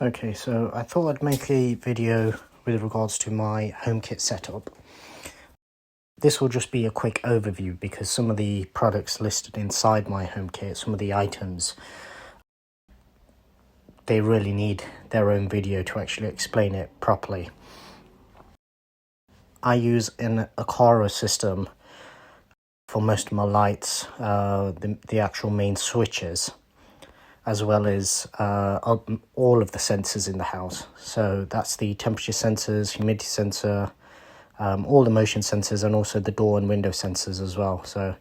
Okay, so I thought I'd make a video with regards to my HomeKit setup. This will just be a quick overview because some of the products listed inside my HomeKit, some of the items, they really need their own video to actually explain it properly. I use an Acorah system for most of my lights, the actual main switches, as well as all of the sensors in the house. So that's the temperature sensors, humidity sensor, all the motion sensors, and also the door and window sensors as well. So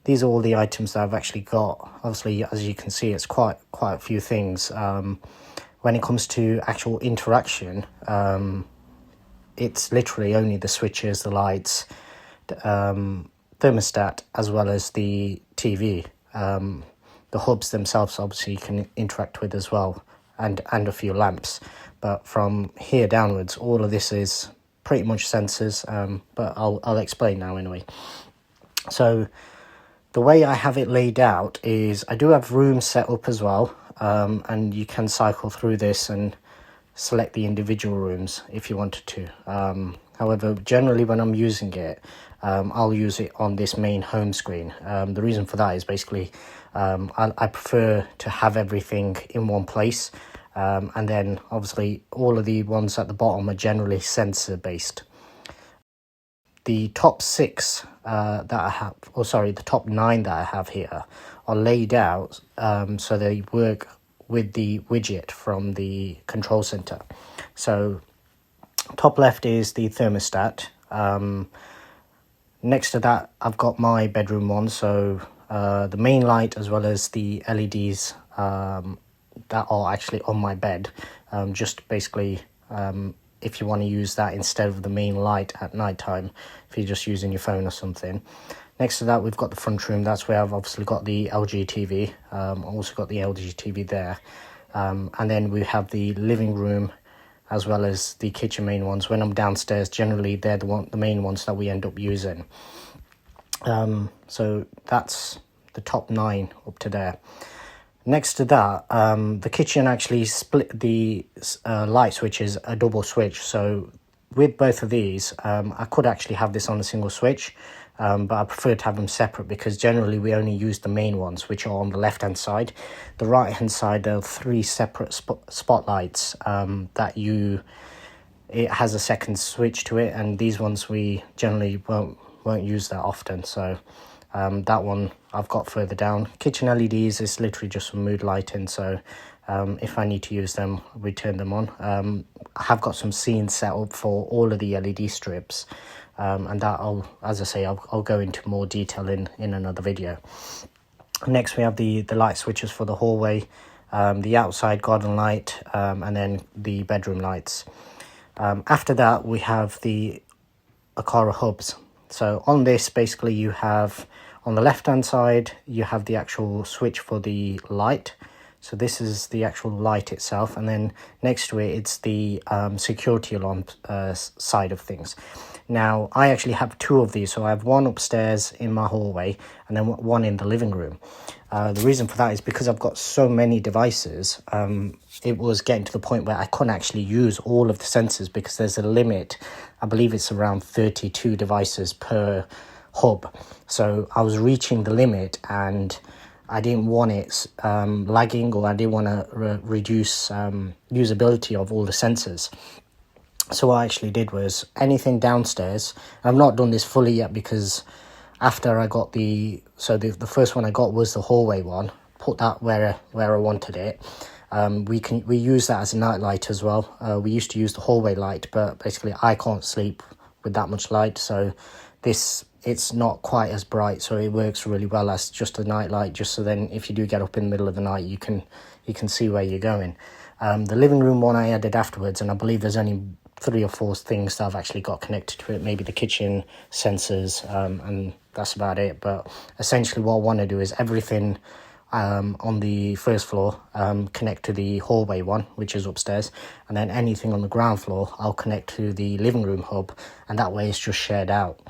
these are all the items that I've actually got. Obviously, as you can see, it's quite a few things. When it comes to actual interaction, it's literally only the switches, the lights, thermostat, as well as the TV. The hubs themselves obviously you can interact with as well, and a few lamps. But from here downwards, all of this is pretty much sensors, but I'll explain now anyway. So the way I have it laid out is I do have rooms set up as well, and you can cycle through this and select the individual rooms if you wanted to. However, generally when I'm using it, I'll use it on this main home screen. The reason for that is basically I prefer to have everything in one place, and then obviously all of the ones at the bottom are generally sensor based. The top 6 that I have, or sorry, the top 9 that I have here are laid out so they work with the widget from the control center. So top left is the thermostat. Next to that, I've got my bedroom one, so the main light as well as the LEDs that are actually on my bed, just basically if you want to use that instead of the main light at night time, if you're just using your phone or something. Next to that, we've got the front room. That's where I've obviously got the LG TV. Also got the LG TV there. And then we have the living room as well as the kitchen main ones. When I'm downstairs, generally they're the main ones that we end up using. So that's the top 9 up to there. Next to that, the kitchen actually split the light switches a double switch. So with both of these, I could actually have this on a single switch, but I prefer to have them separate because generally we only use the main ones, which are on the left hand side. The right hand side, there are 3 separate spotlights it has a second switch to it, and these ones we generally won't use that often. So that one I've got further down. Kitchen LEDs is literally just some mood lighting, so if I need to use them, we turn them on. I have got some scenes set up for all of the LED strips, and that I'll go into more detail in another video. Next we have the light switches for the hallway, the outside garden light, and then the bedroom lights. After that we have the Acorah Hubs. So on this, basically you have, on the left hand side, you have the actual switch for the light. So this is the actual light itself, and then next to it, it's the security alarm side of things. Now, I actually have 2 of these, so I have one upstairs in my hallway, and then one in the living room. The reason for that is because I've got so many devices, it was getting to the point where I couldn't actually use all of the sensors because there's a limit. I believe it's around 32 devices per hub. So I was reaching the limit, and I didn't want it lagging, or I didn't want to reduce usability of all the sensors. So what I actually did was anything downstairs. I've not done this fully yet because after I got the first one I got was the hallway one. Put that where I wanted it. We use that as a night light as well. We used to use the hallway light, but basically I can't sleep with that much light, so it's not quite as bright, so it works really well as just a night light, just so then if you do get up in the middle of the night, you can see where you're going. The living room one I added afterwards, and I believe there's only 3 or 4 things that I've actually got connected to it, maybe the kitchen sensors, and that's about it. But essentially what I want to do is everything on the first floor connect to the hallway one, which is upstairs, and then anything on the ground floor I'll connect to the living room hub, and that way it's just shared out.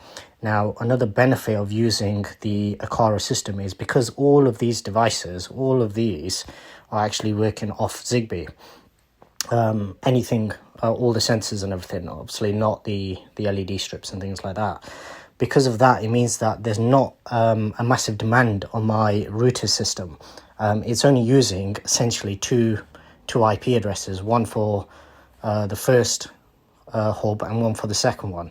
Now, another benefit of using the Acorah system is because all of these devices, all of these are actually working off Zigbee. anything, all the sensors and everything, obviously not the LED strips and things like that. Because of that, it means that there's not a massive demand on my router system. It's only using essentially two IP addresses, one for the first hub and one for the second one.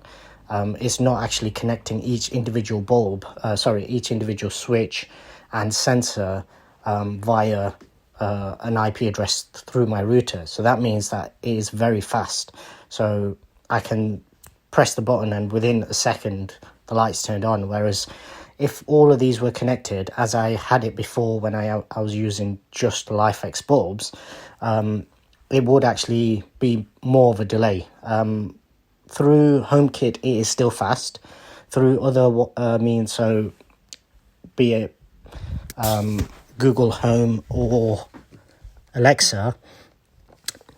It's not actually connecting each individual each individual switch and sensor via an IP address through my router. So that means that it is very fast. So I can press the button and within a second the lights turned on. Whereas if all of these were connected, as I had it before when I was using just LifeX bulbs, it would actually be more of a delay. Through HomeKit, it is still fast. Through other means, so be it Google Home or Alexa,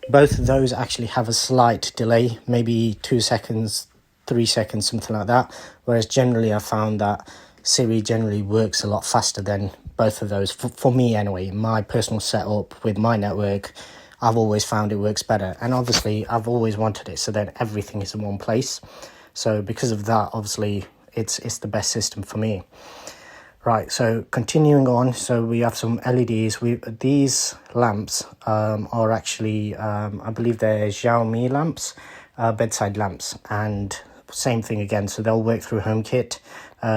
both of those actually have a slight delay, maybe 2 seconds, 3 seconds, something like that. Whereas generally I found that Siri generally works a lot faster than both of those. For me anyway, my personal setup with my network, I've always found it works better. And obviously I've always wanted it so that everything is in one place. So because of that, obviously it's the best system for me. Right, so continuing on, so we have some LEDs. These lamps are actually, I believe they're Xiaomi lamps, bedside lamps, and same thing again, so they'll work through HomeKit.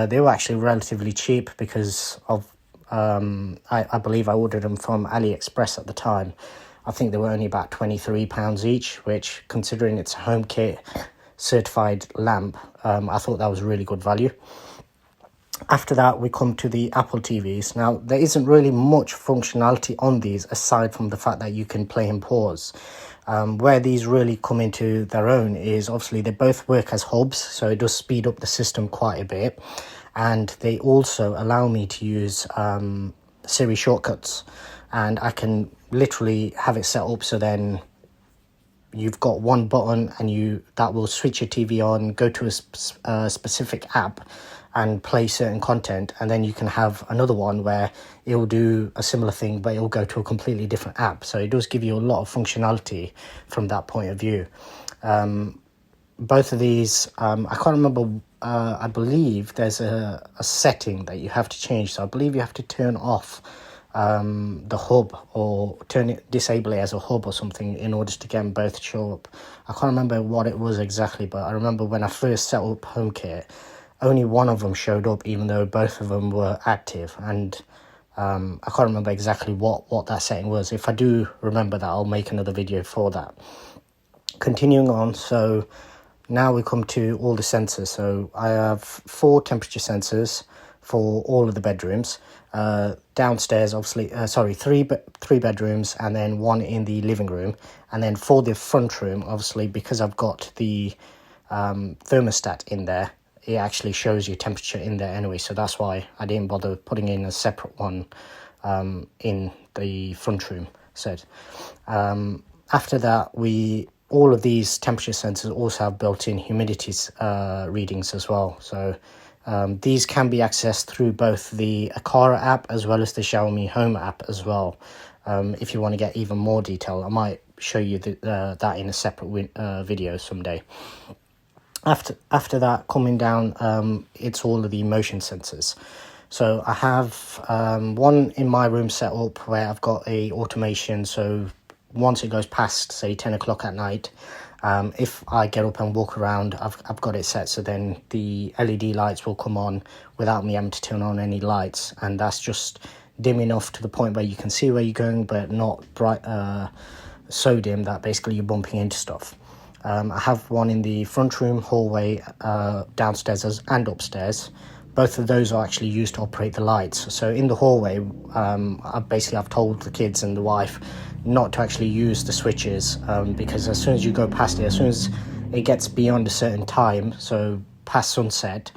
They were actually relatively cheap because of, I believe I ordered them from AliExpress at the time. I think they were only about £23 each, which, considering it's a HomeKit certified lamp, I thought that was really good value. After that, we come to the Apple TVs. Now, there isn't really much functionality on these aside from the fact that you can play and pause. Where these really come into their own is obviously they both work as hubs, so it does speed up the system quite a bit. And they also allow me to use Siri shortcuts. And I can literally have it set up so then you've got one button and that will switch your TV on, go to a specific app and play certain content, and then you can have another one where it will do a similar thing but it will go to a completely different app. So it does give you a lot of functionality from that point of view. Both of these, I can't remember, I believe there's a setting that you have to change. So I believe you have to turn off the hub or disable it as a hub or something in order to get them both to show up. I can't remember what it was exactly, but I remember when I first set up HomeKit, only one of them showed up even though both of them were active. And I can't remember exactly what that setting was. If I do remember that, I'll make another video for that. Continuing on, so now we come to all the sensors. So I have 4 temperature sensors for all of the bedrooms. Downstairs, obviously, three bedrooms and then 1 in the living room. And then for the front room, obviously, because I've got the thermostat in there, it actually shows you temperature in there anyway. So that's why I didn't bother putting in a separate one in the front room set. After that, all of these temperature sensors also have built-in humidity readings as well. So these can be accessed through both the Acorah app as well as the Xiaomi Home app as well. If you want to get even more detail, I might show you that in a separate video someday. After that, coming down, it's all of the motion sensors. So I have one in my room set up where I've got a automation. So once it goes past, say, 10 o'clock at night, if I get up and walk around, I've got it set so then the LED lights will come on without me having to turn on any lights, and that's just dim enough to the point where you can see where you're going, but not bright, so dim that basically you're bumping into stuff. I have one in the front room, hallway, downstairs and upstairs. Both of those are actually used to operate the lights. So in the hallway, I've told the kids and the wife not to actually use the switches because as soon as you go past it, as soon as it gets beyond a certain time, so past sunset,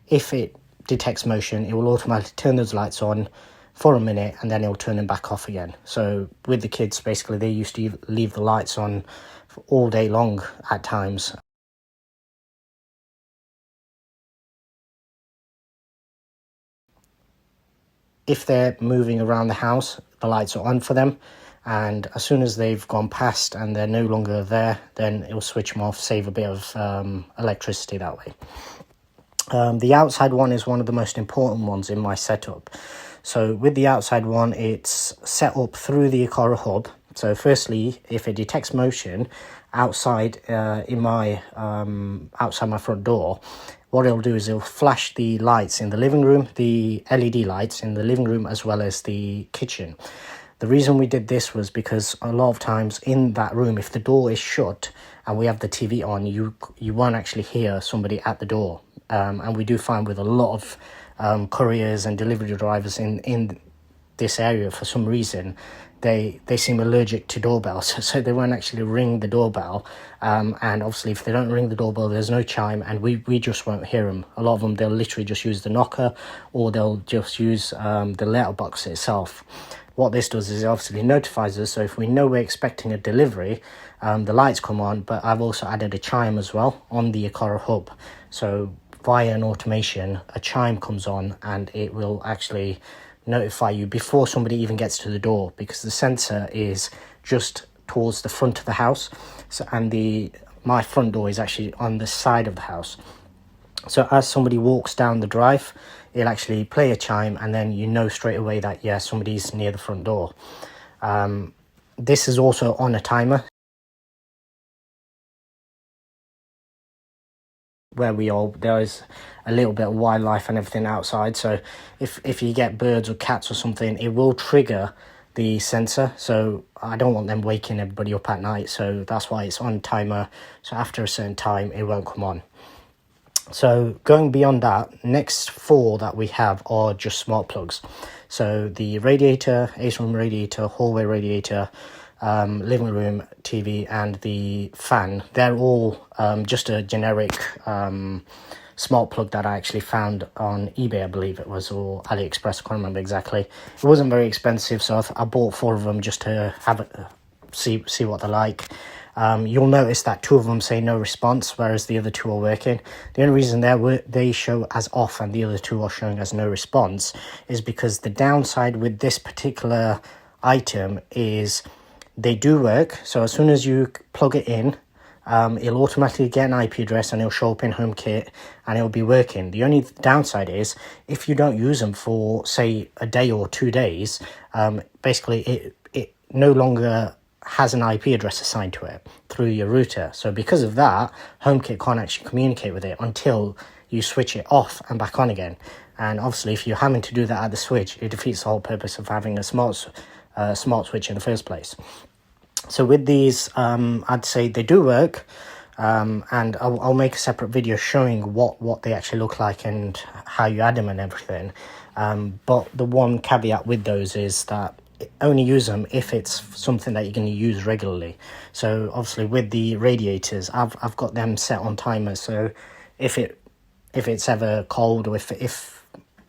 if it detects motion, it will automatically turn those lights on for a minute and then it'll turn them back off again. So with the kids, basically, they used to leave the lights on all day long at times. If they're moving around the house, the lights are on for them. and as soon as they've gone past and they're no longer there, then it'll switch them off, save a bit of electricity that way. The outside one is one of the most important ones in my setup. So with the outside one, it's set up through the Acorah Hub. So firstly, if it detects motion outside outside my front door, what it'll do is it'll flash the lights in the living room, the LED lights in the living room as well as the kitchen. The reason we did this was because a lot of times in that room, if the door is shut and we have the TV on, you won't actually hear somebody at the door. And we do find with a lot of couriers and delivery drivers in this area, for some reason, they seem allergic to doorbells, so they won't actually ring the doorbell. And obviously, if they don't ring the doorbell, there's no chime, and we just won't hear them. A lot of them, they'll literally just use the knocker, or they'll just use the letterbox itself. What this does is it obviously notifies us, so if we know we're expecting a delivery, the lights come on. But I've also added a chime as well on the Acorah Hub. So via an automation, a chime comes on and it will actually notify you before somebody even gets to the door, because the sensor is just towards the front of the house. So, and my front door is actually on the side of the house. So as somebody walks down the drive, it'll actually play a chime, and then you know straight away that, yeah, somebody's near the front door. This is also on a timer, where there is a little bit of wildlife and everything outside. So if you get birds or cats or something, it will trigger the sensor. So I don't want them waking everybody up at night. So that's why it's on timer. So after a certain time, it won't come on. So going beyond that, next 4 that we have are just smart plugs. So the radiator, AC room radiator, hallway radiator, living room TV, and the fan, they're all just a generic smart plug that I actually found on eBay, I believe it was, or AliExpress, I can't remember exactly. It wasn't very expensive, so I bought 4 of them just to have it, see what they're like. You'll notice that 2 of them say no response, whereas the other 2 are working. The only reason they show as off and the other 2 are showing as no response is because the downside with this particular item is they do work. So as soon as you plug it in, it'll automatically get an IP address and it'll show up in HomeKit and it'll be working. The only downside is if you don't use them for, say, a day or 2 days, basically it no longer has an IP address assigned to it through your router. So because of that, HomeKit can't actually communicate with it until you switch it off and back on again. And obviously, if you're having to do that at the switch, it defeats the whole purpose of having a smart switch in the first place. So with these, I'd say they do work, and I'll make a separate video showing what they actually look like and how you add them and everything. But the one caveat with those is that only use them if it's something that you're going to use regularly. So obviously with the radiators, I've got them set on timers. So if it's ever cold, or if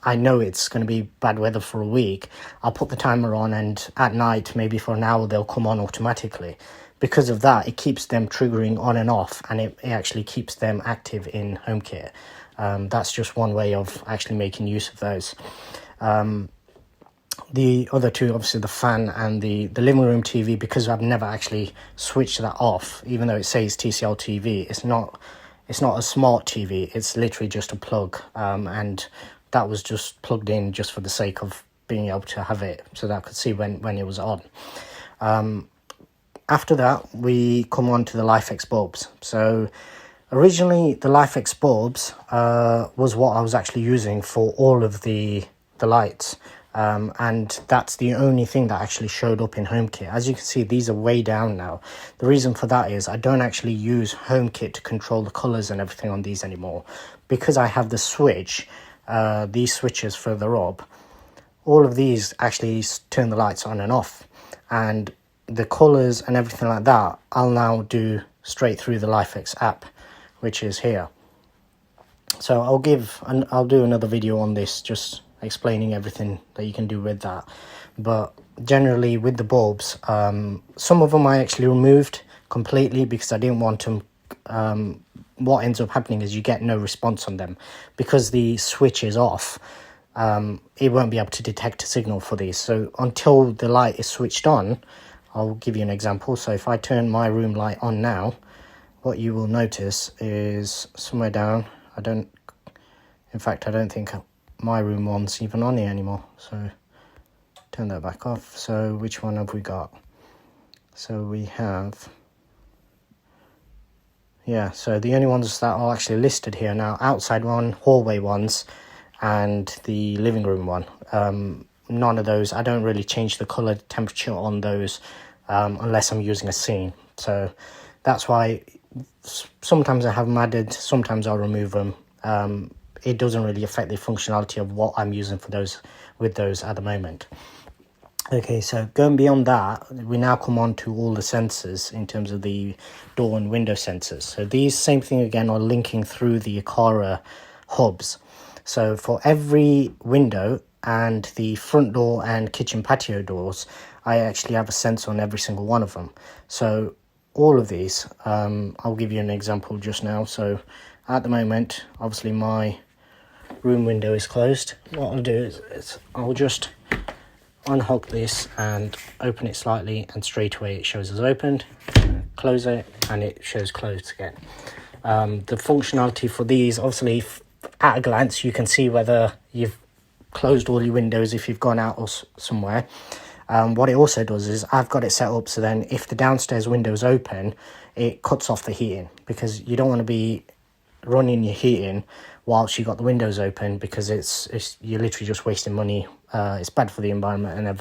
I know it's going to be bad weather for a week, I'll put the timer on, and at night, maybe for an hour, they'll come on automatically. Because of that, it keeps them triggering on and off, and it actually keeps them active in HomeKit. That's just one way of actually making use of those. The other 2, obviously the fan and the living room TV, because I've never actually switched that off, even though it says TCL TV, it's not a smart TV, it's literally just a plug, and that was just plugged in just for the sake of being able to have it so that I could see when it was on. After that, we come on to the LifeX bulbs. So originally the LifeX bulbs was what I was actually using for all of the lights. And that's the only thing that actually showed up in HomeKit. As you can see, these are way down now. The reason for that is I don't actually use HomeKit to control the colors and everything on these anymore. Because I have the switch, these switches further up, all of these actually turn the lights on and off. And the colors and everything like that, I'll now do straight through the LifeX app, which is here. So I'll do another video on this, just explaining everything that you can do with that. But generally with the bulbs, some of them I actually removed completely because I didn't want them. What ends up happening is you get no response on them because the switch is off. It won't be able to detect a signal for these. So until the light is switched on, I'll give you an example. So if I turn my room light on now, what you will notice is somewhere down, in fact I don't think my room one's even on here anymore, so turn that back off. So which one have we got? So we have, yeah, so the only ones that are actually listed here now, outside one, hallway ones, and the living room one. None of those, I don't really change the color temperature on those unless I'm using a scene. So that's why sometimes I have them added, sometimes I'll remove them. It doesn't really affect the functionality of what I'm using for those, with those at the moment. Okay, so going beyond that, we now come on to all the sensors in terms of the door and window sensors. So these, same thing again, are linking through the Acorah Hubs. So for every window and the front door and kitchen patio doors, I actually have a sensor on every single one of them. So all of these, I'll give you an example just now. So at the moment, obviously my room window is closed. What I'll do is I'll just unhook this and open it slightly, and straight away it shows as opened. Close it and it shows closed again. The functionality for these, obviously at a glance you can see whether you've closed all your windows if you've gone out or somewhere. What it also does is I've got it set up so then if the downstairs window is open, it cuts off the heating, because you don't want to be running your heating whilst you got the windows open, because it's you're literally just wasting money. It's bad for the environment and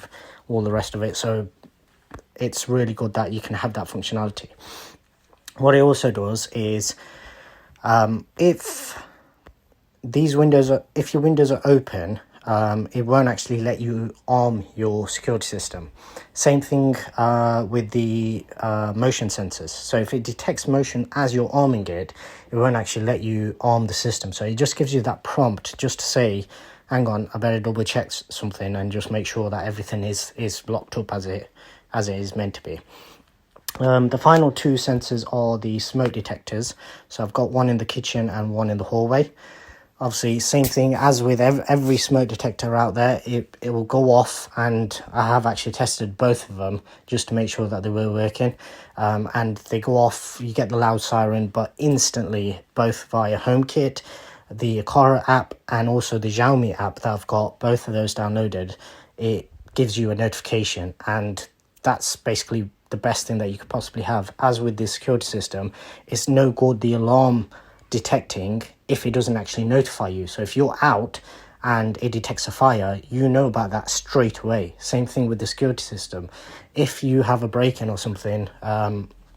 all the rest of it. So it's really good that you can have that functionality. What it also does is if your windows are open, it won't actually let you arm your security system. Same thing with the motion sensors. So if it detects motion as you're arming it, it won't actually let you arm the system. So it just gives you that prompt just to say, hang on, I better double check something and just make sure that everything is locked up as it is meant to be. The final two sensors are the smoke detectors. So I've got one in the kitchen and one in the hallway. Obviously, same thing as with every smoke detector out there, it will go off, and I have actually tested both of them just to make sure that they were working. And they go off, you get the loud siren, but instantly, both via HomeKit, the Acorah app, and also the Xiaomi app that I've got, both of those downloaded, it gives you a notification, and that's basically the best thing that you could possibly have. As with this security system, it's no good the alarm detecting if it doesn't actually notify you. So if you're out and it detects a fire, you know about that straight away. Same thing with the security system. If you have a break-in or something,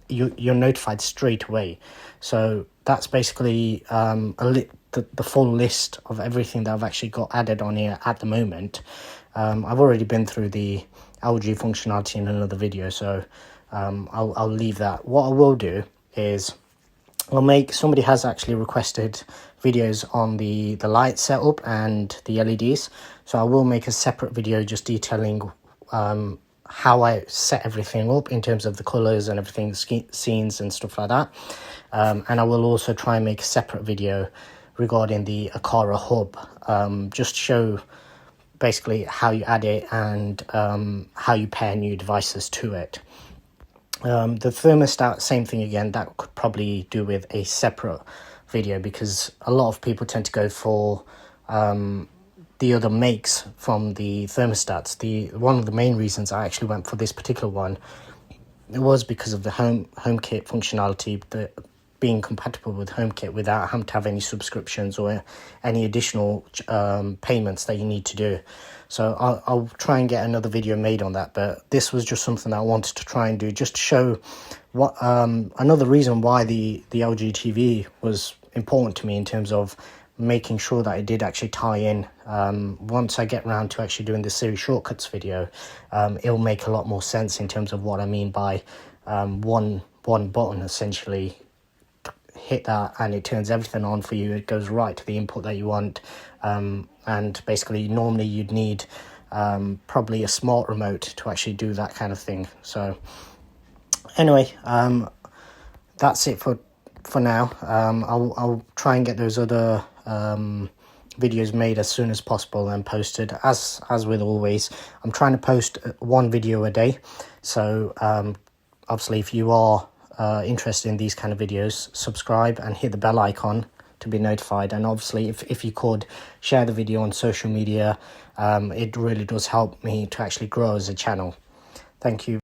you're notified straight away. So that's basically the full list of everything that I've actually got added on here at the moment. I've already been through the LG functionality in another video, so I'll leave that. What I will do is somebody has actually requested videos on the light setup and the LEDs, so I will make a separate video just detailing how I set everything up in terms of the colors and everything, scenes and stuff like that. And I will also try and make a separate video regarding the Acorah Hub, just to show basically how you add it and how you pair new devices to it. The thermostat, same thing again, that could probably do with a separate video, because a lot of people tend to go for the other makes from the thermostats. One of the main reasons I actually went for this particular one, it was because of the HomeKit functionality, being compatible with HomeKit without having to have any subscriptions or any additional payments that you need to do. So I'll try and get another video made on that, but this was just something that I wanted to try and do, just to show what another reason why the LG TV was important to me in terms of making sure that it did actually tie in. Once I get around to actually doing the Siri shortcuts video, it'll make a lot more sense in terms of what I mean by one button, essentially. Hit that and it turns everything on for you. It goes right to the input that you want, and basically normally you'd need probably a smart remote to actually do that kind of thing. So anyway, that's it for now. I'll try and get those other videos made as soon as possible and posted. As with always, I'm trying to post one video a day. So obviously, if you are interested in these kind of videos, subscribe and hit the bell icon to be notified. And obviously, if you could share the video on social media, it really does help me to actually grow as a channel. Thank you.